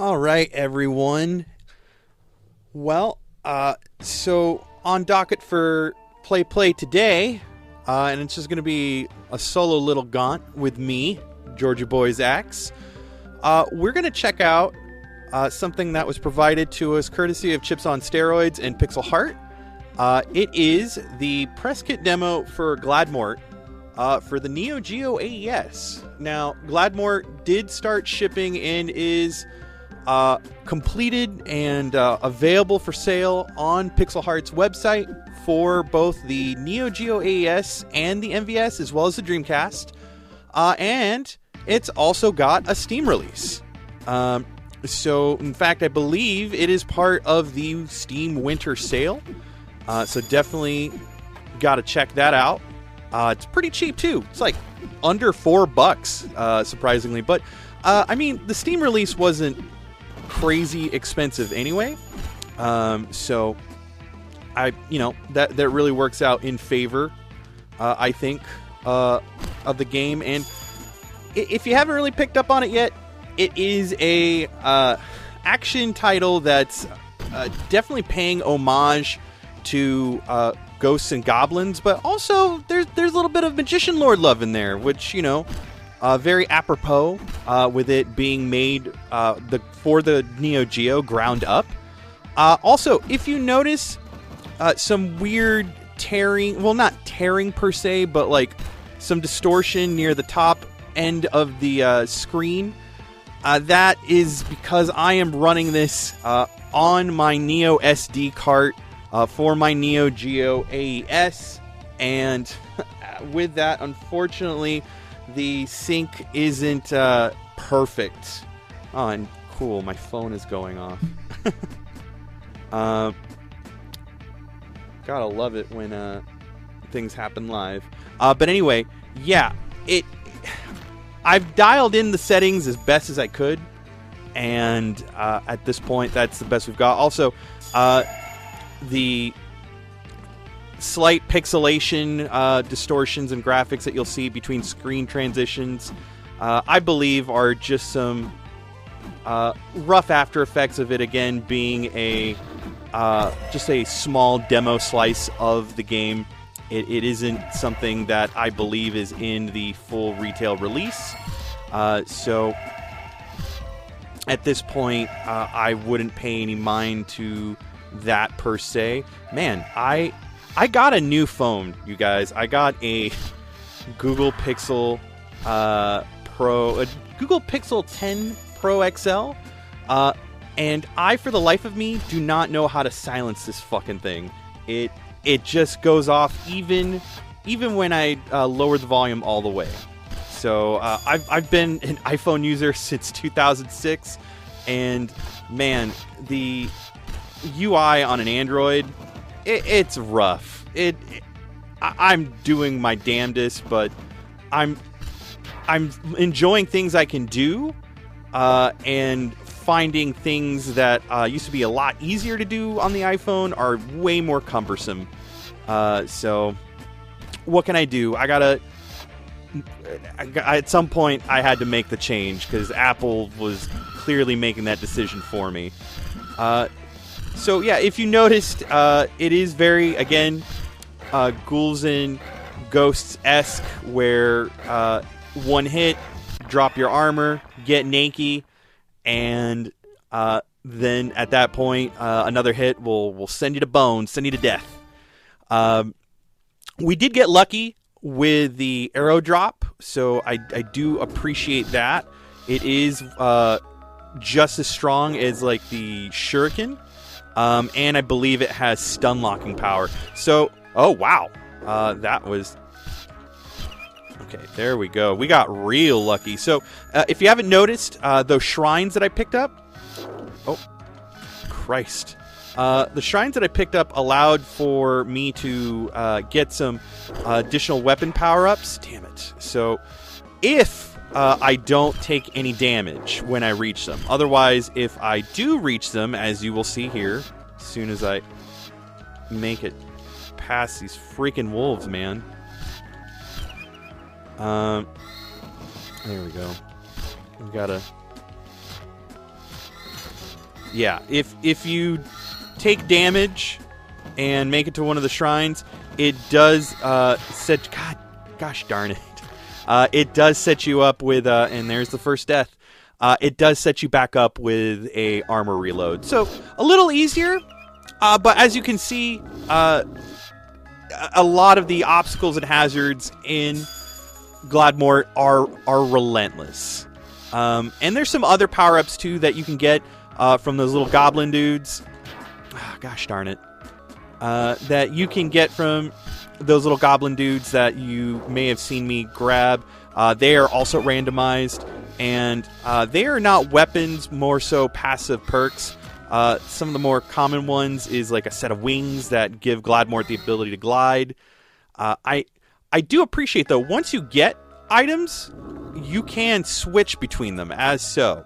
All right, everyone. Well, so on docket for Play today, and it's just going to be a solo little gaunt with me, Georgia Boys Axe. We're going to check out something that was provided to us courtesy of Chipsonsteroids and Pixel Heart. It is the press kit demo for Gladmort for the Neo Geo AES. Now, Gladmort did start shipping and is completed and available for sale on Pixel Heart's website for both the Neo Geo AES and the MVS, as well as the Dreamcast. And it's also got a Steam release. So, in fact, I believe it is part of the Steam Winter Sale. So definitely got to check that out. It's pretty cheap, too. It's like under $4, surprisingly. But, I mean, the Steam release wasn't crazy expensive anyway. So, that really works out in favor, I think, of the game. And if you haven't really picked up on it yet, it is a action title that's definitely paying homage to Ghosts and Goblins, but also there's a little bit of Magician Lord love in there, which, very apropos with it being made for the Neo Geo ground up. Also, if you notice some weird tearing, well, not tearing per se, but like some distortion near the top end of the screen, that is because I am running this on my NeoSD cart for my Neo Geo AES, and with that, unfortunately, the sync isn't perfect. Oh, and cool, my phone is going off. Gotta love it when things happen live. But anyway, yeah, I've dialed in the settings as best as I could, and at this point, that's the best we've got. Also, the slight pixelation, distortions, and graphics that you'll see between screen transitions, I believe, are just some rough after effects of it again being just a small demo slice of the game. It isn't something that I believe is in the full retail release. So at this point, I wouldn't pay any mind to that per se. Man, I got a new phone, you guys. I got a Google Pixel Pro, a Google Pixel 10 Pro XL, and I, for the life of me, do not know how to silence this fucking thing. It just goes off even when I lower the volume all the way. So I've been an iPhone user since 2006, and man, the UI on an Android, it's rough. I'm doing my damnedest, but I'm enjoying things I can do, and finding things that used to be a lot easier to do on the iPhone are way more cumbersome. So what can I do? At some point I had to make the change because Apple was clearly making that decision for me. So yeah, if you noticed, it is very, again, Ghouls and Ghosts-esque, where one hit, drop your armor, get naked, and then at that point, another hit will send you to bones, send you to death. We did get lucky with the arrow drop, so I do appreciate that. It is just as strong as like the Shuriken. And I believe it has stun locking power. So, oh wow, that was okay. There we go. We got real lucky. So, if you haven't noticed, those shrines that I picked up. Oh, Christ! The shrines that I picked up allowed for me to get some additional weapon power ups. Damn it! So, if I don't take any damage when I reach them. Otherwise, if I do reach them, as you will see here, as soon as I make it past these freaking wolves, man. There we go. We gotta Yeah, if you take damage and make it to one of the shrines, it does set... Gosh darn it. It does set you up with... and there's the first death. It does set you back up with a armor reload. So, a little easier, but as you can see, a lot of the obstacles and hazards in Gladmort are relentless. And there's some other power-ups, too, that you can get from those little goblin dudes. Gosh darn it. That you can get from those little goblin dudes that you may have seen me grab. They are also randomized, and they are not weapons, more so passive perks. Some of the more common ones is like a set of wings that give Gladmort the ability to glide. I do appreciate, though, once you get items, you can switch between them as so.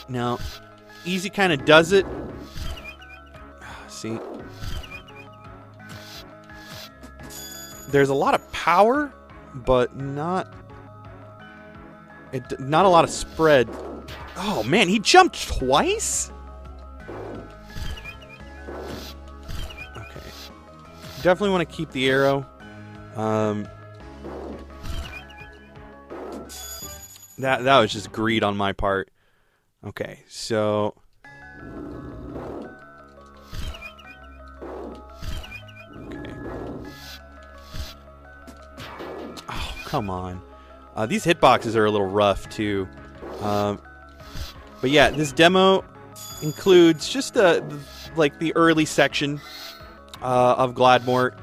Now, Easy kind of does it. See? There's a lot of power, but not a lot of spread. Oh, man, he jumped twice? Okay. Definitely want to keep the arrow. That was just greed on my part. Okay, so... Okay. Oh, come on. These hitboxes are a little rough, too. But yeah, this demo includes just the early section of Gladmort.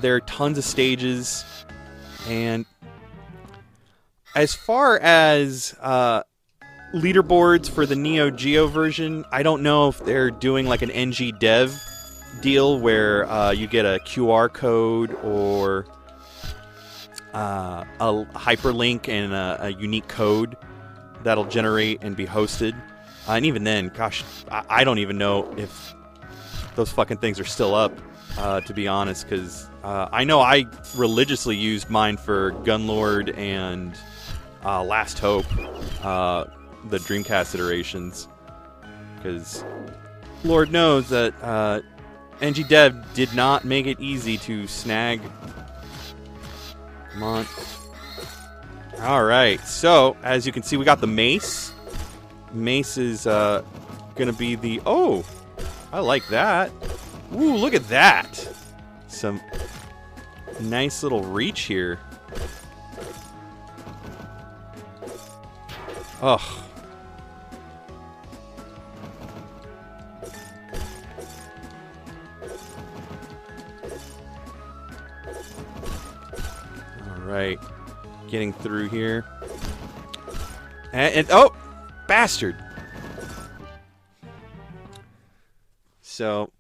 There are tons of stages, and as far as leaderboards for the Neo Geo version, I don't know if they're doing like an NG Dev deal where you get a QR code or a hyperlink and a unique code that'll generate and be hosted. And even then, gosh, I don't even know if those fucking things are still up, to be honest, because I know I religiously used mine for Gunlord and Last Hope, the Dreamcast iterations, because Lord knows that NG Dev did not make it easy to snag. Come on. Alright, so, as you can see, we got the mace. Mace is gonna be the... Oh! I like that. Ooh, look at that! Some nice little reach here. Ugh. Alright. Getting through here. And oh! Bastard! So...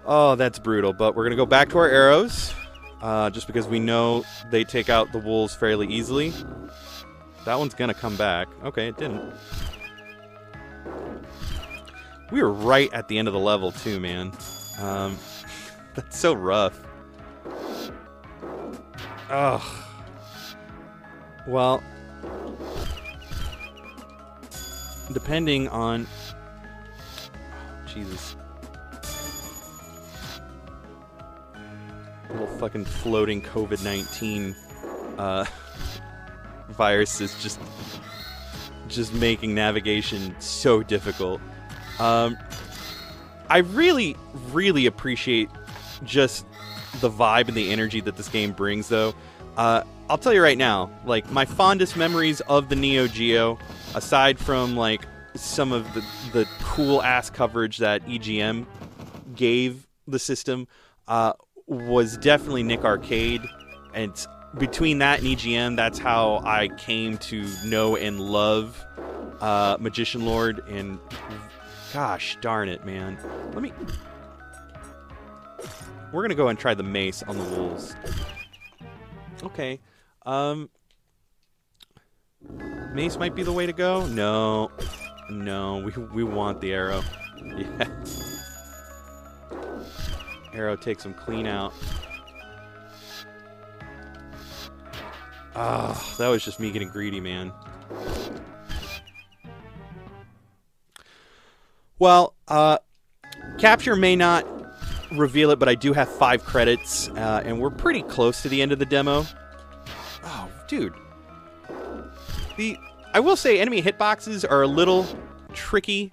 Oh, that's brutal. But we're going to go back to our arrows. Just because we know they take out the wolves fairly easily. That one's going to come back. Okay, it didn't. We were right at the end of the level, too, man. That's so rough. Ugh. Well... Depending on... Oh, Jesus. Little fucking floating COVID-19 virus is just making navigation so difficult. I really, really appreciate just the vibe and the energy that this game brings, though. I'll tell you right now, like, my fondest memories of the Neo Geo, aside from, like, some of the cool-ass coverage that EGM gave the system, was definitely Nick Arcade. And between that and EGM, that's how I came to know and love Magician Lord. And gosh darn it, man. We're going to go and try the mace on the wolves. Okay. Mace might be the way to go. No. No, we want the arrow. Yeah. Arrow takes him clean out. Ah, that was just me getting greedy, man. Well, capture may not reveal it, but I do have 5 credits, and we're pretty close to the end of the demo. Oh, dude. I will say enemy hitboxes are a little tricky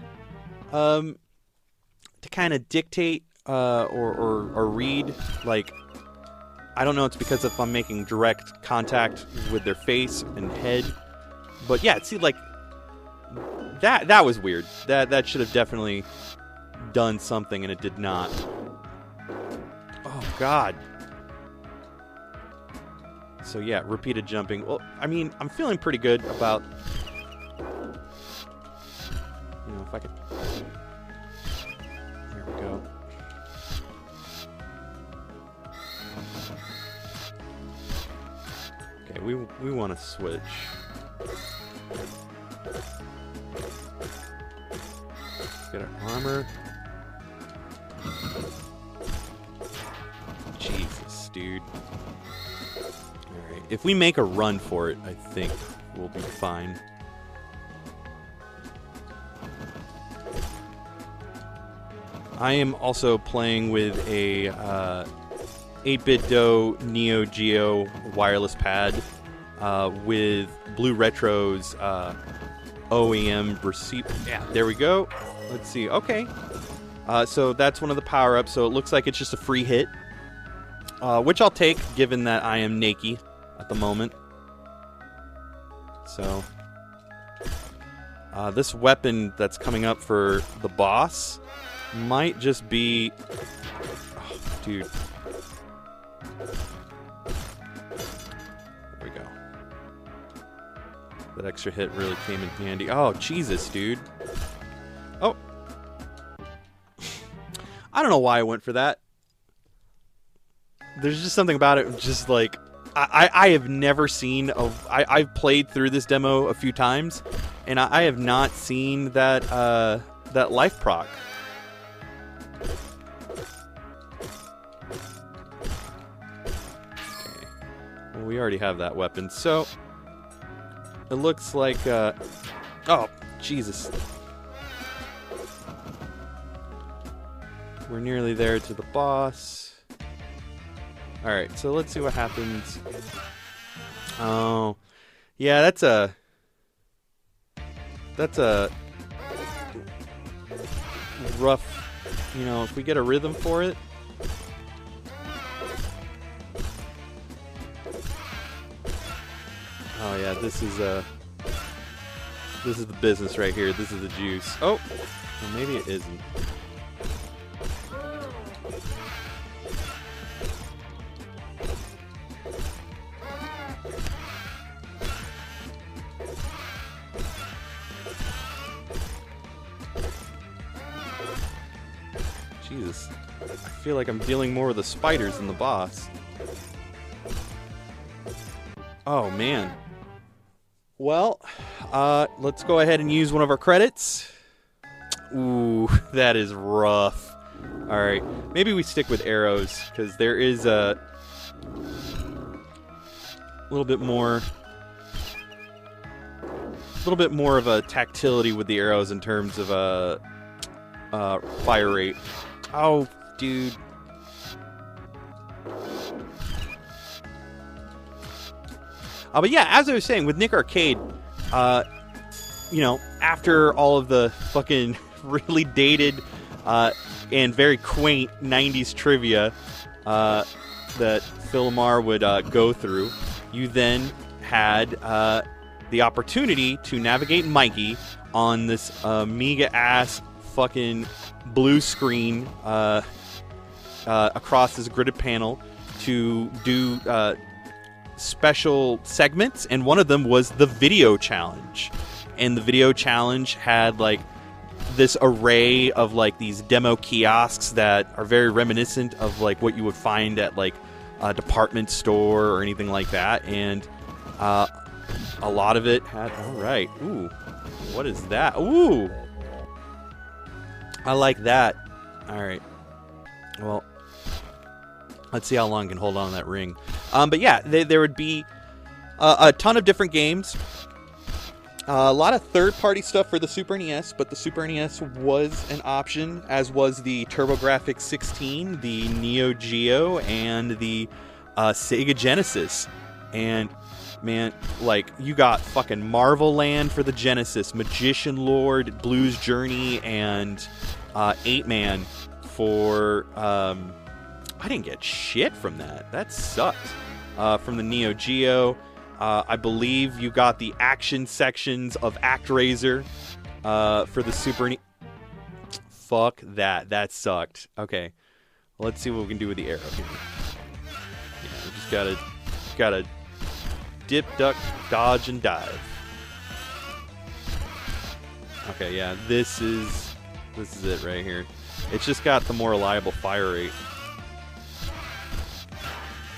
to kind of dictate or read. Like, I don't know, it's because if I'm making direct contact with their face and head. But yeah, see, like, that was weird. That should have definitely done something, and it did not. Oh, God. So yeah, repeated jumping. Well, I mean, I'm feeling pretty good about... You know, if I could... There we go. Okay, we want to switch. Get our armor. Jesus, dude. Alright, if we make a run for it, I think we'll be fine. I am also playing with a 8-bit Do Neo Geo wireless pad with Blue Retro's OEM receipt. Yeah, there we go. Let's see. Okay. So that's one of the power-ups. So it looks like it's just a free hit, which I'll take, given that I am naked at the moment. So this weapon that's coming up for the boss might just be... Oh, dude. There we go. That extra hit really came in handy. Oh, Jesus, dude. Oh. I don't know why I went for that. There's just something about it, just like... I have never seen... I've played through this demo a few times, and I have not seen that, that life proc. Okay. Well, we already have that weapon, so... It looks like, oh, Jesus. We're nearly there to the boss. Alright, so let's see what happens. Oh, yeah, that's a rough, you know, if we get a rhythm for it. Oh yeah, this is the business right here. This is the juice. Oh, well, maybe it isn't. Jesus, I feel like I'm dealing more with the spiders than the boss. Oh man. Well, let's go ahead and use one of our credits. Ooh, that is rough. Alright, maybe we stick with arrows, because there is a little bit more of a tactility with the arrows in terms of fire rate. Oh, dude. But yeah, as I was saying, with Nick Arcade, you know, after all of the fucking really dated and very quaint 90s trivia that Phil Lamar would go through, you then had the opportunity to navigate Mikey on this Amiga-ass fucking blue screen across this gridded panel to do special segments, and one of them was the video challenge. And the video challenge had like this array of like these demo kiosks that are very reminiscent of like what you would find at like a department store or anything like that. And a lot of it had, all right, ooh, what is that? Ooh, I like that. All right, well, let's see how long I can hold on to that ring. But yeah, there would be A ton of different games. A lot of third-party stuff for the Super NES, but the Super NES was an option, as was the TurboGrafx 16, the Neo Geo, and the Sega Genesis. And, man, like, you got fucking Marvel Land for the Genesis, Magician Lord, Blues Journey, and 8-Man for... I didn't get shit from that. That sucked. From the Neo Geo... I believe you got the action sections of ActRaiser for the Super NES. Fuck that. That sucked. Okay. Let's see what we can do with the arrow here. Yeah, we just gotta dip, duck, dodge, and dive. Okay, yeah, this is it right here. It's just got the more reliable fire rate.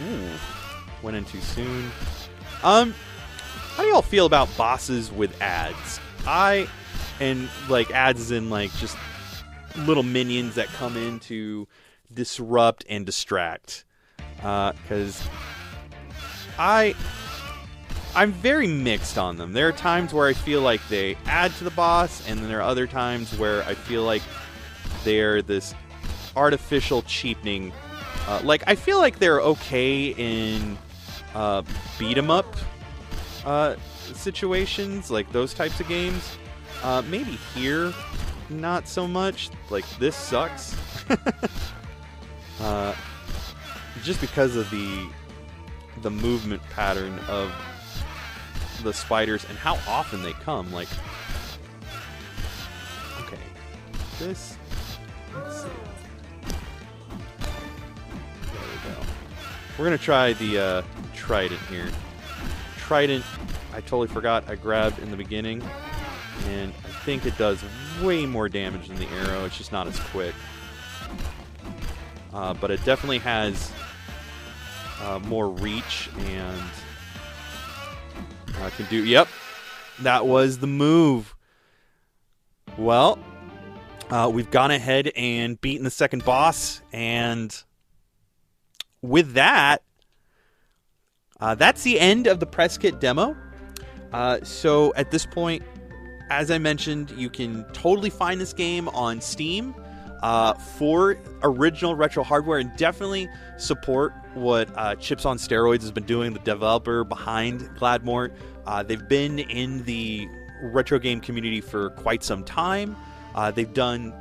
Ooh. Went in too soon. How do y'all feel about bosses with ads? And like ads as in like just little minions that come in to disrupt and distract. Because I'm very mixed on them. There are times where I feel like they add to the boss, and then there are other times where I feel like they're this artificial cheapening. Like I feel like they're okay in beat 'em up situations, like those types of games. Maybe here, not so much. Like this sucks, just because of the movement pattern of the spiders and how often they come. Like, okay, this. Let's see. There we go. We're gonna try the Trident here. Trident, I totally forgot I grabbed in the beginning, and I think it does way more damage than the arrow. It's just not as quick. But it definitely has more reach, and can do... Yep, that was the move. Well, we've gone ahead and beaten the second boss, and with that, that's the end of the press kit demo. So at this point, as I mentioned, you can totally find this game on Steam for original retro hardware, and definitely support what Chipsonsteroids has been doing, the developer behind Gladmort. They've been in the retro game community for quite some time. They've done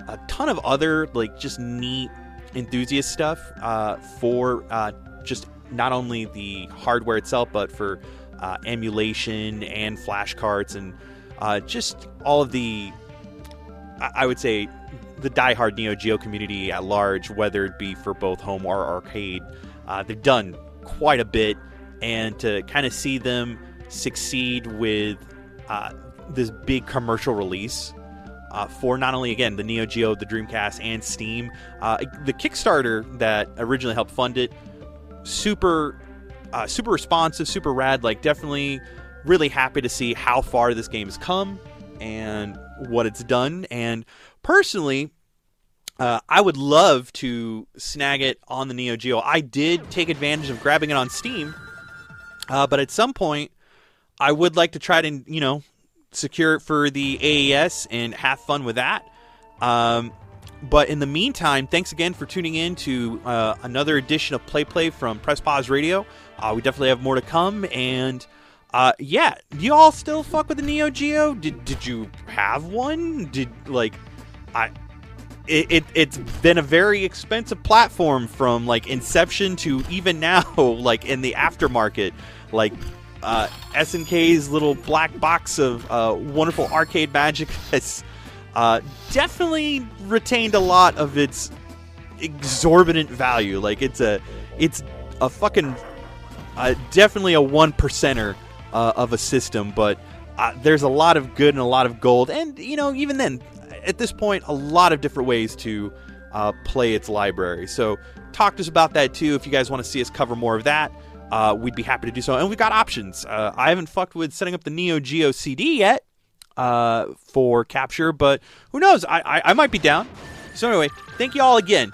a ton of other like just neat enthusiast stuff for just not only the hardware itself, but for emulation and flashcarts, and just all of the, I would say, the diehard Neo Geo community at large, whether it be for both home or arcade. They've done quite a bit, and to kind of see them succeed with this big commercial release for not only, again, the Neo Geo, the Dreamcast, and Steam. The Kickstarter that originally helped fund it, super responsive, super rad. Like, definitely really happy to see how far this game has come and what it's done. And personally, I would love to snag it on the Neo Geo. I did take advantage of grabbing it on Steam, but at some point, I would like to try to, secure it for the AES and have fun with that. But in the meantime, thanks again for tuning in to another edition of Play from Press Pause Radio. We definitely have more to come, and yeah, do you all still fuck with the Neo Geo? Did you have one? It's been a very expensive platform from like inception to even now, like in the aftermarket, like SNK's little black box of wonderful arcade magic has definitely retained a lot of its exorbitant value. Like it's a fucking definitely a 1%er of a system, but there's a lot of good and a lot of gold, and even then, at this point, a lot of different ways to play its library. So talk to us about that too. If you guys want to see us cover more of that, we'd be happy to do so. And we've got options. I haven't fucked with setting up the Neo Geo CD yet for capture, but who knows? I might be down. So anyway, thank you all again